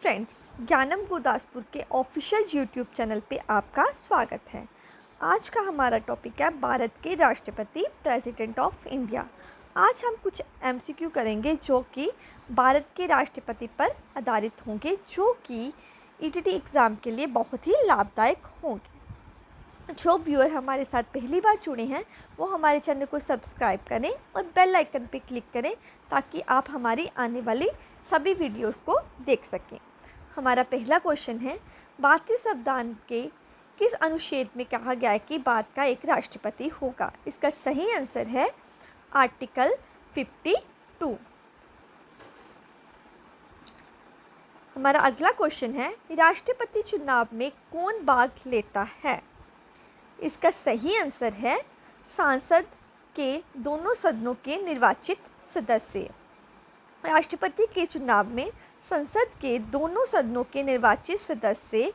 Friends, ज्ञानम गुरदासपुर के official YouTube channel पे आपका स्वागत है। आज का हमारा टॉपिक है भारत के राष्ट्रपति प्रेसिडेंट ऑफ इंडिया। आज हम कुछ एमसीक्यू करेंगे जो कि भारत के राष्ट्रपति पर आधारित होंगे, जो कि ईटीटी एग्ज़ाम के लिए बहुत ही लाभदायक होंगे। जो व्यूअर हमारे साथ पहली बार जुड़े हैं वो हमारे चैनल को सब्सक्राइब करें और बेल आइकन पर क्लिक करें ताकि आप हमारी आने वाली सभी वीडियोस को देख सकें। हमारा पहला क्वेश्चन है, भारतीय संविधान के किस अनुच्छेद में कहा गया है कि भारत का एक राष्ट्रपति होगा? इसका सही आंसर है आर्टिकल 52। हमारा अगला क्वेश्चन है, राष्ट्रपति चुनाव में कौन भाग लेता है? इसका सही आंसर है संसद के दोनों सदनों के निर्वाचित सदस्य। राष्ट्रपति के चुनाव में संसद के दोनों सदनों के निर्वाचित सदस्य,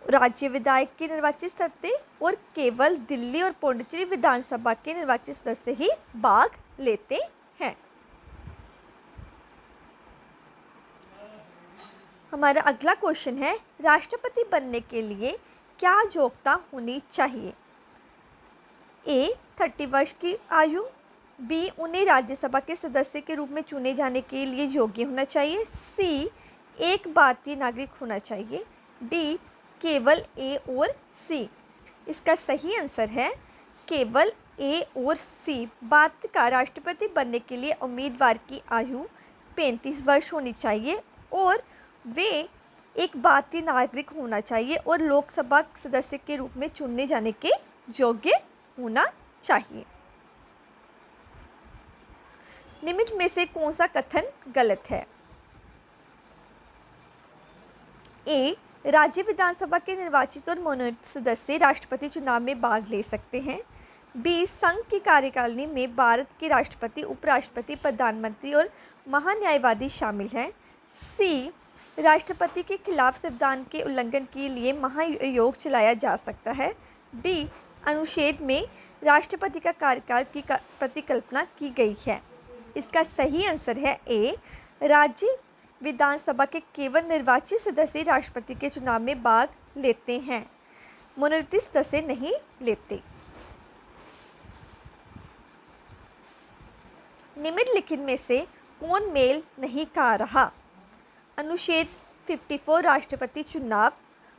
राज्य विधायक के निर्वाचित सदस्य और केवल दिल्ली और पुडुचेरी विधानसभा के निर्वाचित सदस्य ही भाग लेते हैं। हमारा अगला क्वेश्चन है, राष्ट्रपति बनने के लिए क्या योग्यता होनी चाहिए? ए 30 वर्ष की आयु, बी उन्हें राज्यसभा के सदस्य के रूप में चुने जाने के लिए योग्य होना चाहिए, सी एक भारतीय नागरिक होना चाहिए, डी केवल ए और सी। इसका सही आंसर है केवल ए और सी। भारत का राष्ट्रपति बनने के लिए उम्मीदवार की आयु 35 वर्ष होनी चाहिए और वे एक भारतीय नागरिक होना चाहिए और लोकसभा सदस्य के रूप में चुने जाने के योग्य होना चाहिए। निम्न में से कौन सा कथन गलत है? ए राज्य विधानसभा के निर्वाचित और मनोनीत सदस्य राष्ट्रपति चुनाव में भाग ले सकते हैं, बी संघ की कार्यकारिणी में भारत के राष्ट्रपति, उपराष्ट्रपति, प्रधानमंत्री और महान्यायवादी शामिल हैं, सी राष्ट्रपति के खिलाफ संविधान के उल्लंघन के लिए महाभियोग चलाया जा सकता है, डी अनुच्छेद में राष्ट्रपति का कार्यकाल की प्रतिकल्पना की गई है। इसका सही आंसर है ए राज्य विधानसभा के केवल निर्वाचित सदस्य राष्ट्रपति के चुनाव में भाग लेते हैं, मनोनीत सदस्य नहीं लेते। निम्नलिखित में से कौन मेल नहीं खा रहा? अनुच्छेद 54 राष्ट्रपति चुनाव,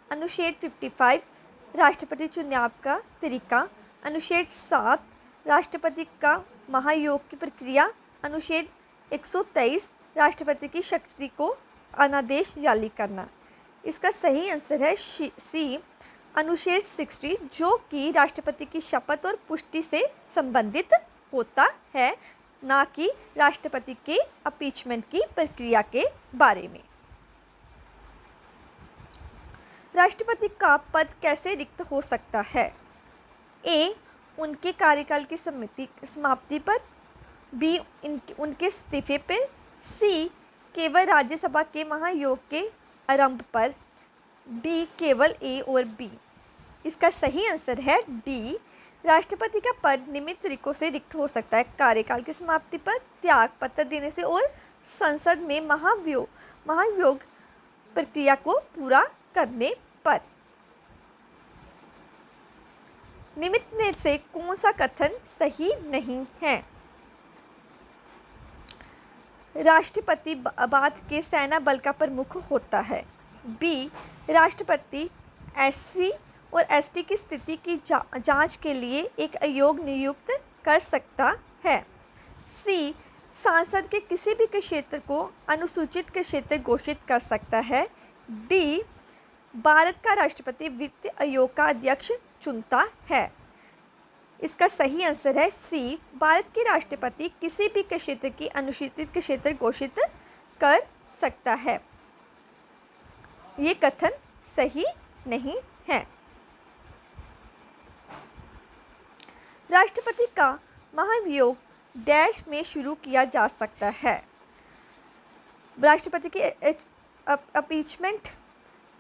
अनुच्छेद 55 राष्ट्रपति चुनाव का तरीका, अनुच्छेद 7 राष्ट्रपति का महाभियोग की प्रक्रिया, अनुच्छेद 123 राष्ट्रपति की शक्ति को अनादेश जारी करना। इसका सही आंसर है सी अनुच्छेद 60, जो कि राष्ट्रपति की शपथ और पुष्टि से संबंधित होता है, ना कि राष्ट्रपति के अपीचमेंट की प्रक्रिया के बारे में। राष्ट्रपति का पद कैसे रिक्त हो सकता है? ए उनके कार्यकाल की समाप्ति पर, बी उनके इस्तीफे पर, सी केवल राज्यसभा के महाभियोग के आरंभ पर, डी केवल ए और बी। इसका सही आंसर है डी राष्ट्रपति का पद निम्न तरीकों से रिक्त हो सकता है: कार्यकाल की समाप्ति पर, त्याग पत्र देने से और संसद में महाभियोग प्रक्रिया को पूरा करने पर। निम्न में से कौन सा कथन सही नहीं है? राष्ट्रपति भारत के सेना बल का प्रमुख होता है, बी राष्ट्रपति एससी और एसटी की स्थिति की जांच के लिए एक आयोग नियुक्त कर सकता है, सी सांसद के किसी भी क्षेत्र को अनुसूचित क्षेत्र घोषित कर सकता है, डी भारत का राष्ट्रपति वित्त आयोग का अध्यक्ष चुनता है। इसका सही आंसर है सी भारत के राष्ट्रपति किसी भी क्षेत्र की अनुसूचित क्षेत्र घोषित कर सकता है। ये कथन सही नहीं है। राष्ट्रपति का महाभियोग डैश में शुरू किया जा सकता है। राष्ट्रपति की अपीचमेंट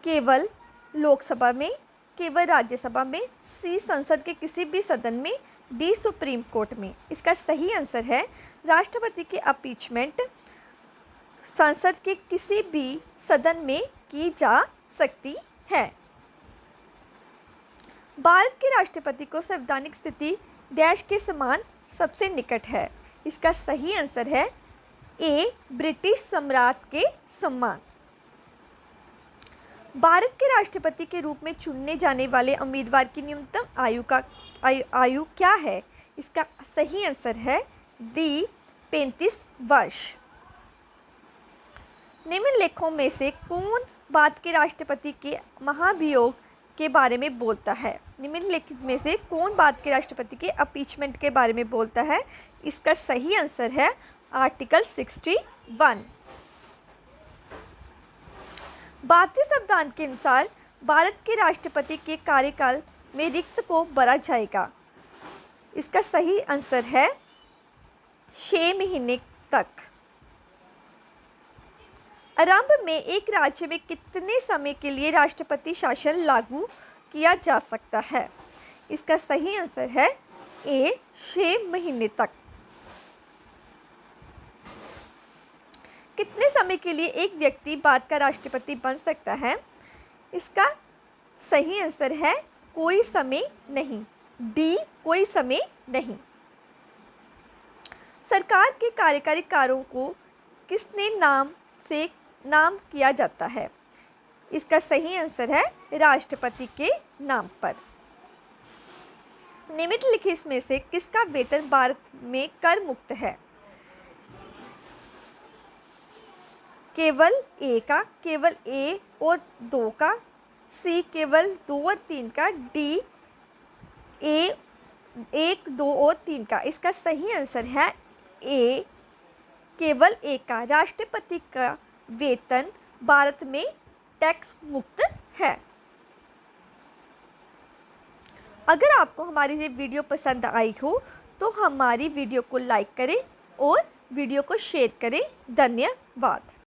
केवल लोकसभा में, केवल राज्यसभा में, सी संसद के किसी भी सदन में, डी सुप्रीम कोर्ट में। इसका सही आंसर है राष्ट्रपति की अपीचमेंट संसद के किसी भी सदन में की जा सकती है। भारत के राष्ट्रपति को संवैधानिक स्थिति डैश के समान सबसे निकट है। इसका सही आंसर है ए, ब्रिटिश सम्राट के समान। भारत के राष्ट्रपति के रूप में चुनने जाने वाले उम्मीदवार की न्यूनतम आयु क्या है? इसका सही आंसर है डी, 35 वर्ष। निम्नलिखितों में से कौन भारत के राष्ट्रपति के महाभियोग के बारे में बोलता है? निम्नलिखित में से कौन भारत के राष्ट्रपति के अपीचमेंट के बारे में बोलता है? इसका सही आंसर है आर्टिकल 61। भारतीय संविधान के अनुसार भारत के राष्ट्रपति के कार्यकाल में रिक्त को भरा जाएगा। इसका सही आंसर है 6 महीने तक। आरंभ में एक राज्य में कितने समय के लिए राष्ट्रपति शासन लागू किया जा सकता है? इसका सही आंसर है ए, 6 महीने तक। कितने समय के लिए एक व्यक्ति भारत का राष्ट्रपति बन सकता है? इसका सही आंसर है कोई समय नहीं, डी, कोई समय नहीं। सरकार के कार्यकारी कार्यों को किसने नाम किया जाता है? इसका सही आंसर है राष्ट्रपति के नाम पर। निम्नलिखित में से किसका वेतन भारत में कर मुक्त है? केवल ए का, केवल ए और 2 का, सी केवल 2 और 3 का, डी ए 1, 2 और 3 का। इसका सही आंसर है ए, केवल ए का। राष्ट्रपति का वेतन भारत में टैक्स मुक्त है। अगर आपको हमारी ये वीडियो पसंद आई हो तो हमारी वीडियो को लाइक करें और वीडियो को शेयर करें। धन्यवाद।